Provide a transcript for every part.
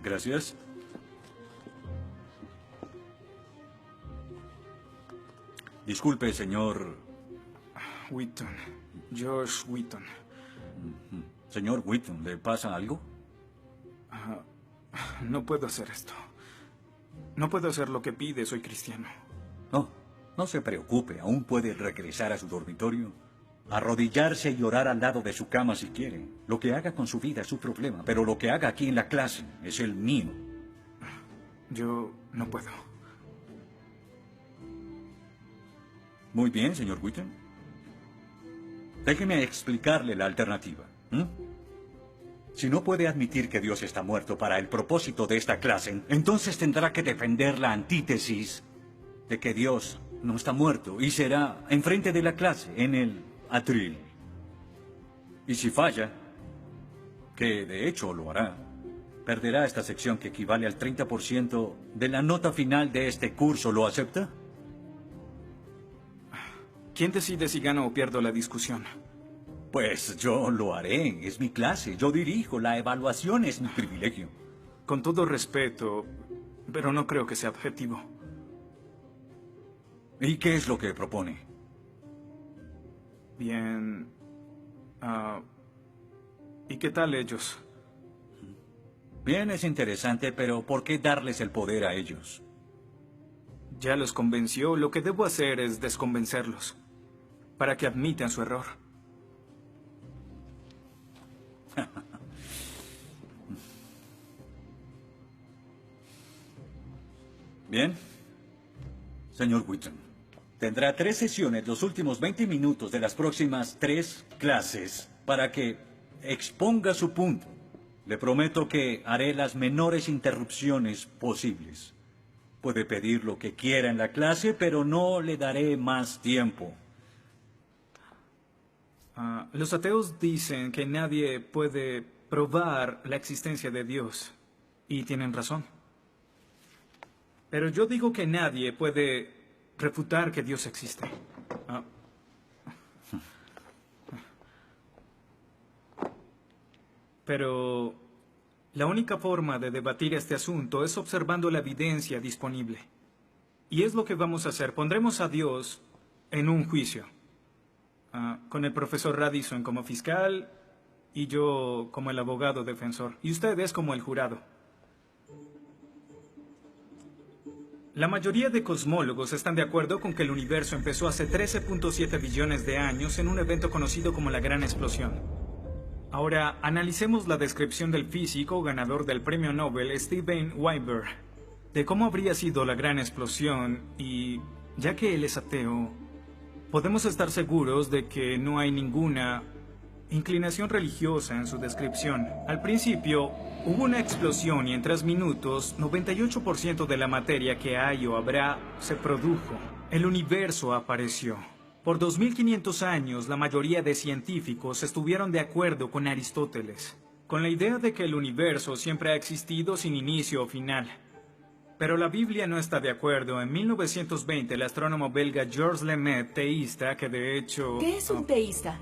Gracias. Disculpe, señor... Wheaton. Josh Wheaton. Señor Wheaton, ¿le pasa algo? No puedo hacer esto. No puedo hacer lo que pide, soy cristiano. No, no se preocupe, aún puede regresar a su dormitorio, arrodillarse y orar al lado de su cama si quiere. Lo que haga con su vida es su problema, pero lo que haga aquí en la clase es el mío. Yo no puedo. Muy bien, señor Wheaton. Déjeme explicarle la alternativa. Si no puede admitir que Dios está muerto para el propósito de esta clase, entonces tendrá que defender la antítesis de que Dios no está muerto y será enfrente de la clase, en el atril. Y si falla, que de hecho lo hará, perderá esta sección que equivale al 30% de la nota final de este curso. ¿Lo acepta? ¿Quién decide si gano o pierdo la discusión? Pues yo lo haré. Es mi clase. Yo dirijo. La evaluación es mi privilegio. Con todo respeto, pero no creo que sea objetivo. ¿Y qué es lo que propone? Bien... ¿y qué tal ellos? Bien, es interesante, pero ¿por qué darles el poder a ellos? Ya los convenció. Lo que debo hacer es desconvencerlos, para que admitan su error. Bien. Señor Wheaton, tendrá 3 sesiones los últimos 20 minutos de las próximas 3 clases para que exponga su punto. Le prometo que haré las menores interrupciones posibles. Puede pedir lo que quiera en la clase, pero no le daré más tiempo. Los ateos dicen que nadie puede probar la existencia de Dios. Y tienen razón. Pero yo digo que nadie puede refutar que Dios existe. Pero la única forma de debatir este asunto es observando la evidencia disponible. Y es lo que vamos a hacer. Pondremos a Dios en un juicio. Con el profesor Radisson como fiscal y yo como el abogado defensor. Y ustedes como el jurado. La mayoría de cosmólogos están de acuerdo con que el universo empezó hace 13.7 billones de años en un evento conocido como la Gran Explosión. Ahora, analicemos la descripción del físico ganador del premio Nobel Steven Weinberg de cómo habría sido la Gran Explosión y, ya que él es ateo, podemos estar seguros de que no hay ninguna inclinación religiosa en su descripción. Al principio, hubo una explosión y en 3 minutos, 98% de la materia que hay o habrá se produjo. El universo apareció. Por 2500 años, la mayoría de científicos estuvieron de acuerdo con Aristóteles, con la idea de que el universo siempre ha existido sin inicio o final. Pero la Biblia no está de acuerdo. En 1920, el astrónomo belga Georges Lemaitre, teísta, que de hecho... ¿Qué es un teísta?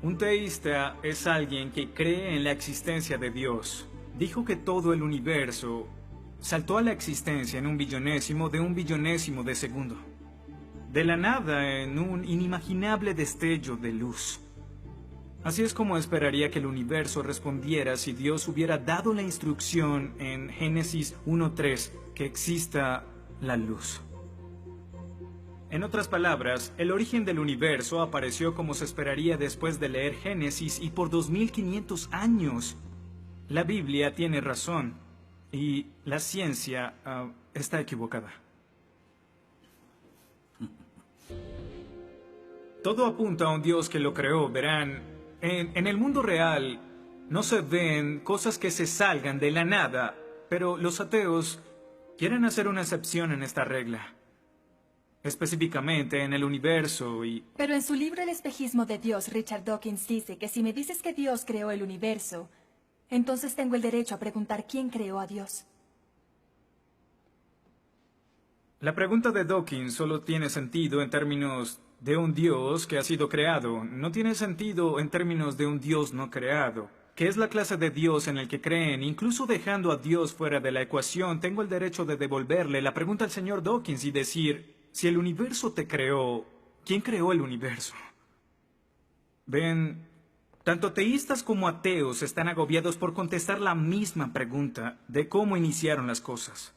Un teísta es alguien que cree en la existencia de Dios. Dijo que todo el universo saltó a la existencia en un billonésimo de segundo. De la nada, en un inimaginable destello de luz. Así es como esperaría que el universo respondiera si Dios hubiera dado la instrucción en Génesis 1:3 que exista la luz. En otras palabras, el origen del universo apareció como se esperaría después de leer Génesis y por 2500 años. La Biblia tiene razón y la ciencia está equivocada. Todo apunta a un Dios que lo creó, verán. En el mundo real no se ven cosas que se salgan de la nada, pero los ateos quieren hacer una excepción en esta regla. Específicamente en el universo y... Pero en su libro El espejismo de Dios, Richard Dawkins dice que si me dices que Dios creó el universo, entonces tengo el derecho a preguntar quién creó a Dios. La pregunta de Dawkins solo tiene sentido en términos de un Dios que ha sido creado. No tiene sentido en términos de un Dios no creado. que es la clase de Dios en el que creen, incluso dejando a Dios fuera de la ecuación, tengo el derecho de devolverle la pregunta al señor Dawkins y decir, si el universo te creó, ¿quién creó el universo? Ven, tanto teístas como ateos están agobiados por contestar la misma pregunta de cómo iniciaron las cosas.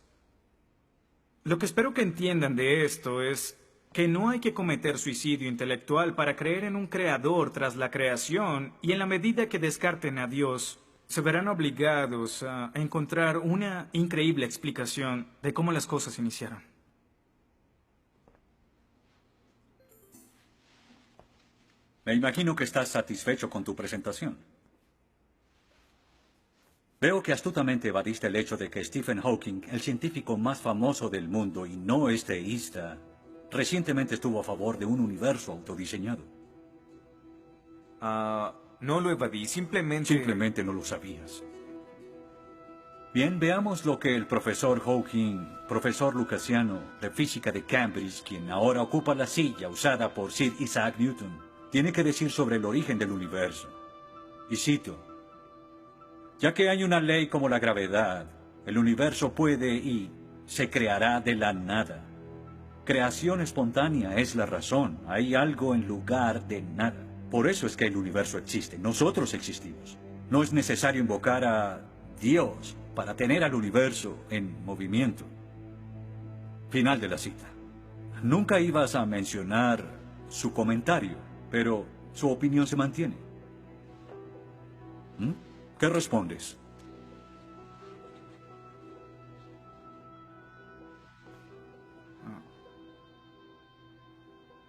Lo que espero que entiendan de esto es que no hay que cometer suicidio intelectual para creer en un creador tras la creación, y en la medida que descarten a Dios, se verán obligados a encontrar una increíble explicación de cómo las cosas iniciaron. Me imagino que estás satisfecho con tu presentación. Veo que astutamente evadiste el hecho de que Stephen Hawking, el científico más famoso del mundo y no es teísta, recientemente estuvo a favor de un universo autodiseñado. No lo evadí, simplemente... Simplemente no lo sabías. Bien, veamos lo que el profesor Hawking, profesor lucasiano de física de Cambridge, quien ahora ocupa la silla usada por Sir Isaac Newton, tiene que decir sobre el origen del universo. Y cito: ya que hay una ley como la gravedad, el universo puede y se creará de la nada. Creación espontánea es la razón. Hay algo en lugar de nada. Por eso es que el universo existe. Nosotros existimos. No es necesario invocar a Dios para tener al universo en movimiento. Final de la cita. Nunca ibas a mencionar su comentario, pero su opinión se mantiene. ¿Qué respondes?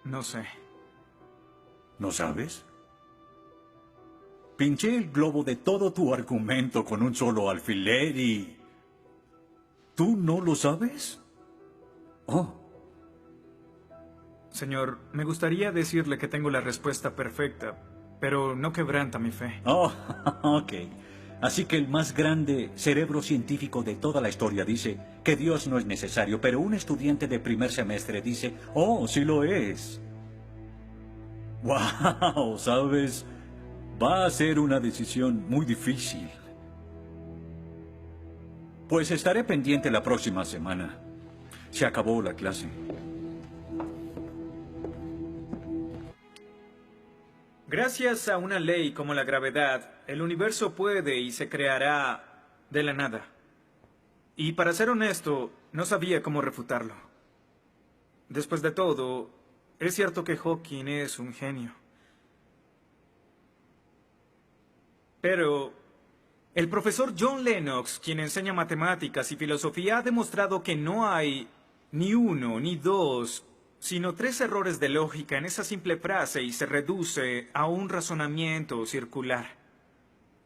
No sé. ¿No sabes? Pinché el globo de todo tu argumento con un solo alfiler y... ¿tú no lo sabes? Oh. Señor, me gustaría decirle que tengo la respuesta perfecta, pero no quebranta mi fe. Oh, ok. Así que el más grande cerebro científico de toda la historia dice que Dios no es necesario, pero un estudiante de primer semestre dice, oh, sí lo es. Wow, ¿sabes? Va a ser una decisión muy difícil. Pues estaré pendiente la próxima semana. Se acabó la clase. Gracias a una ley como la gravedad, el universo puede y se creará de la nada. Y para ser honesto, no sabía cómo refutarlo. Después de todo, es cierto que Hawking es un genio. Pero el profesor John Lennox, quien enseña matemáticas y filosofía, ha demostrado que no hay ni uno ni dos, sino 3 errores de lógica en esa simple frase y se reduce a un razonamiento circular.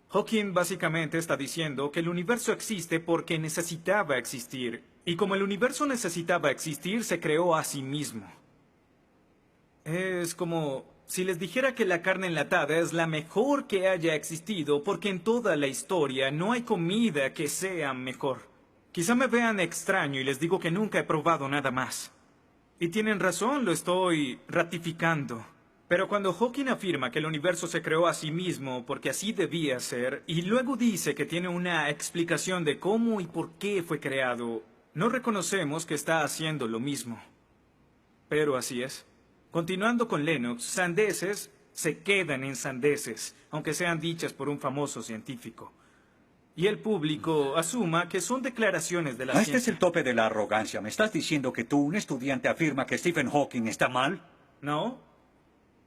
Hawking básicamente está diciendo que el universo existe porque necesitaba existir, y como el universo necesitaba existir, se creó a sí mismo. Es como si les dijera que la carne enlatada es la mejor que haya existido porque en toda la historia no hay comida que sea mejor. Quizá me vean extraño y les digo que nunca he probado nada más. Y tienen razón, lo estoy ratificando. Pero cuando Hawking afirma que el universo se creó a sí mismo porque así debía ser, y luego dice que tiene una explicación de cómo y por qué fue creado, no reconocemos que está haciendo lo mismo. Pero así es. Continuando con Lennox, sandeces se quedan en sandeces, aunque sean dichas por un famoso científico. Y el público asuma que son declaraciones de la ciencia. Este es el tope de la arrogancia. ¿Me estás diciendo que tú, un estudiante, afirma que Stephen Hawking está mal? No.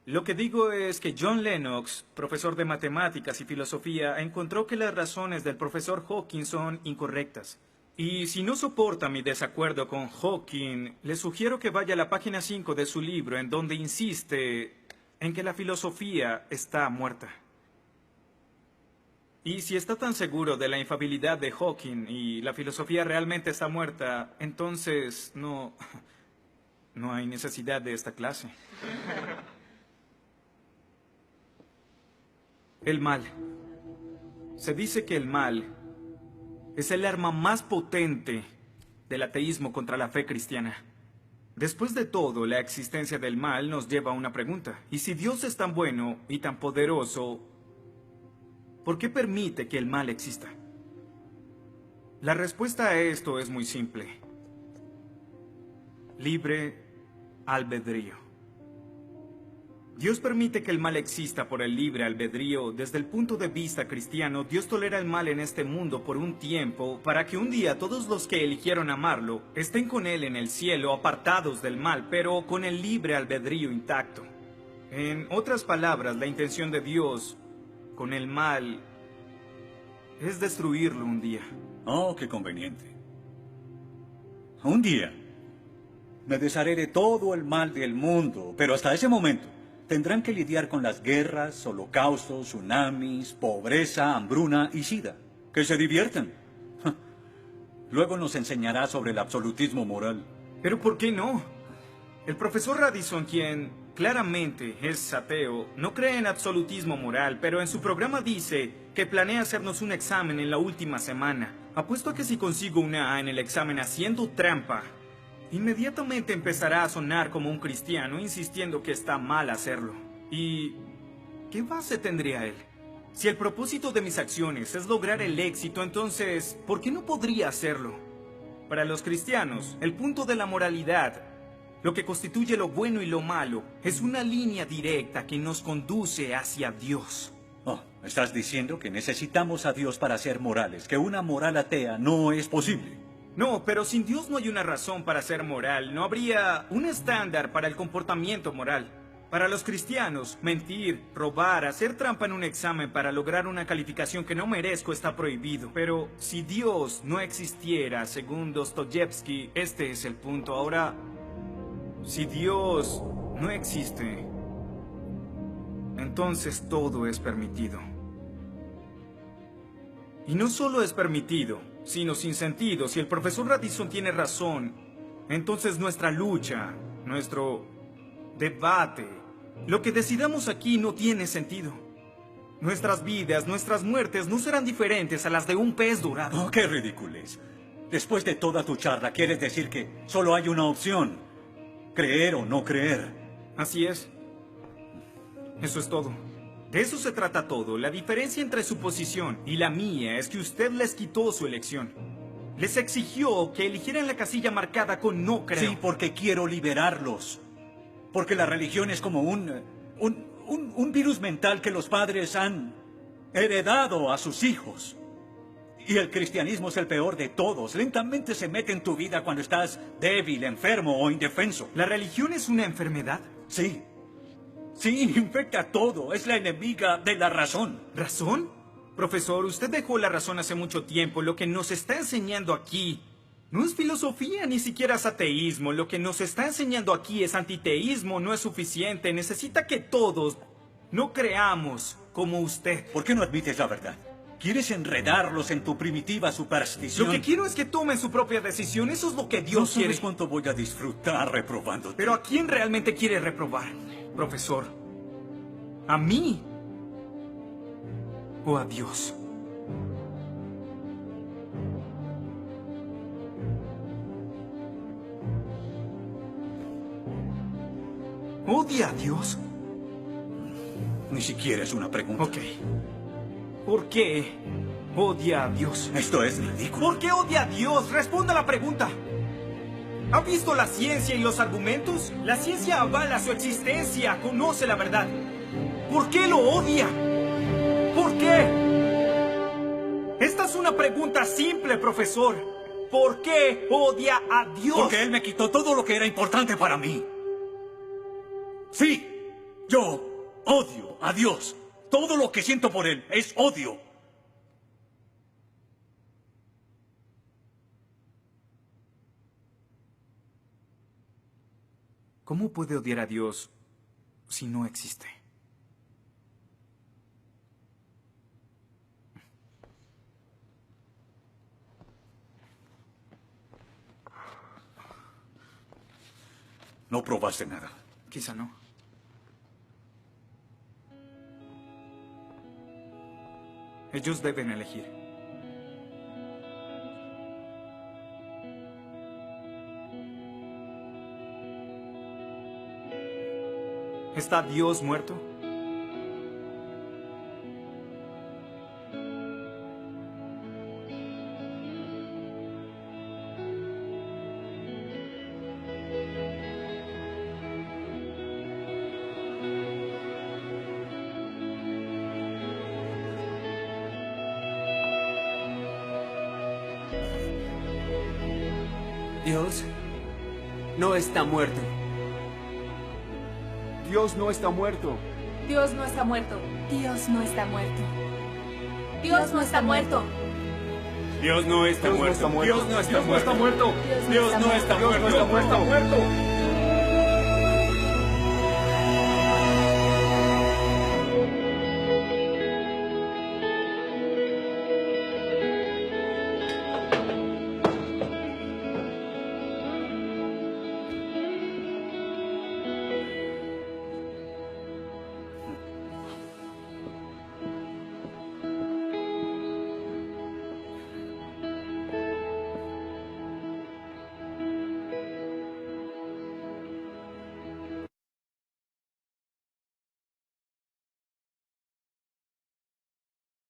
Lo que digo es que John Lennox, profesor de matemáticas y filosofía, encontró que las razones del profesor Hawking son incorrectas. Y si no soporta mi desacuerdo con Hawking, le sugiero que vaya a la página 5 de su libro, en donde insiste en que la filosofía está muerta. Y si está tan seguro de la infalibilidad de Hawking y la filosofía realmente está muerta, entonces no hay necesidad de esta clase. El mal. Se dice que el mal es el arma más potente del ateísmo contra la fe cristiana. Después de todo, la existencia del mal nos lleva a una pregunta. ¿Y si Dios es tan bueno y tan poderoso, ¿por qué permite que el mal exista? La respuesta a esto es muy simple. Libre albedrío. Dios permite que el mal exista por el libre albedrío. Desde el punto de vista cristiano, Dios tolera el mal en este mundo por un tiempo para que un día todos los que eligieron amarlo estén con Él en el cielo, apartados del mal, pero con el libre albedrío intacto. En otras palabras, la intención de Dios con el mal es destruirlo un día. Oh, qué conveniente. Un día me desharé de todo el mal del mundo, pero hasta ese momento tendrán que lidiar con las guerras, holocaustos, tsunamis, pobreza, hambruna y sida. Que se diviertan. Luego nos enseñará sobre el absolutismo moral. ¿Pero por qué no? El profesor Radisson, quien claramente es ateo, no cree en absolutismo moral, pero en su programa dice que planea hacernos un examen en la última semana. Apuesto a que si consigo una A en el examen haciendo trampa, inmediatamente empezará a sonar como un cristiano, insistiendo que está mal hacerlo. ¿Y qué base tendría él? Si el propósito de mis acciones es lograr el éxito, entonces, ¿por qué no podría hacerlo? Para los cristianos, el punto de la moralidad, lo que constituye lo bueno y lo malo, es una línea directa que nos conduce hacia Dios. Oh, estás diciendo que necesitamos a Dios para ser morales, que una moral atea no es posible. No, pero sin Dios no hay una razón para ser moral. No habría un estándar para el comportamiento moral. Para los cristianos, mentir, robar, hacer trampa en un examen para lograr una calificación que no merezco está prohibido. Pero si Dios no existiera, según Dostoyevsky, este es el punto. Ahora, si Dios no existe, entonces todo es permitido. Y no solo es permitido, sino sin sentido. Si el profesor Radisson tiene razón, entonces nuestra lucha, nuestro debate, lo que decidamos aquí no tiene sentido. Nuestras vidas, nuestras muertes no serán diferentes a las de un pez dorado. Oh, qué ridiculez. Después de toda tu charla, ¿quieres decir que solo hay una opción? Creer o no creer. Así es. Eso es todo. De eso se trata todo. La diferencia entre su posición y la mía es que usted les quitó su elección. Les exigió que eligieran la casilla marcada con no creo. Sí, porque quiero liberarlos. Porque la religión es como un virus mental que los padres han heredado a sus hijos. Y el cristianismo es el peor de todos. Lentamente se mete en tu vida cuando estás débil, enfermo o indefenso. ¿La religión es una enfermedad? Sí. Sí, infecta todo. Es la enemiga de la razón. ¿Razón? Profesor, usted dejó la razón hace mucho tiempo. Lo que nos está enseñando aquí no es filosofía, ni siquiera es ateísmo. Lo que nos está enseñando aquí es antiteísmo. No es suficiente. Necesita que todos no creamos como usted. ¿Por qué no admites la verdad? ¿Quieres enredarlos en tu primitiva superstición? Lo que quiero es que tomen su propia decisión. Eso es lo que Dios no sabes quiere. cuánto voy a disfrutar reprobándote. Pero ¿a quién realmente quiere reprobar, profesor? ¿A mí? ¿O a Dios? ¿Odia a Dios? Ni siquiera es una pregunta. Ok. ¿Por qué odia a Dios? Esto es ridículo. ¿Por qué odia a Dios? Responda la pregunta. ¿Ha visto la ciencia y los argumentos? La ciencia avala su existencia, conoce la verdad. ¿Por qué lo odia? ¿Por qué? Esta es una pregunta simple, profesor. ¿Por qué odia a Dios? Porque Él me quitó todo lo que era importante para mí. Sí, yo odio a Dios. Todo lo que siento por Él es odio. ¿Cómo puede odiar a Dios si no existe? No probaste nada. Quizá no. Ellos deben elegir. ¿Está Dios muerto? Dios no está muerto. Dios no está muerto. Dios no está muerto. Dios no está muerto. Dios no está muerto. Dios no está muerto. Dios no está muerto. Dios no está muerto. Dios no está muerto. Dios no está muerto.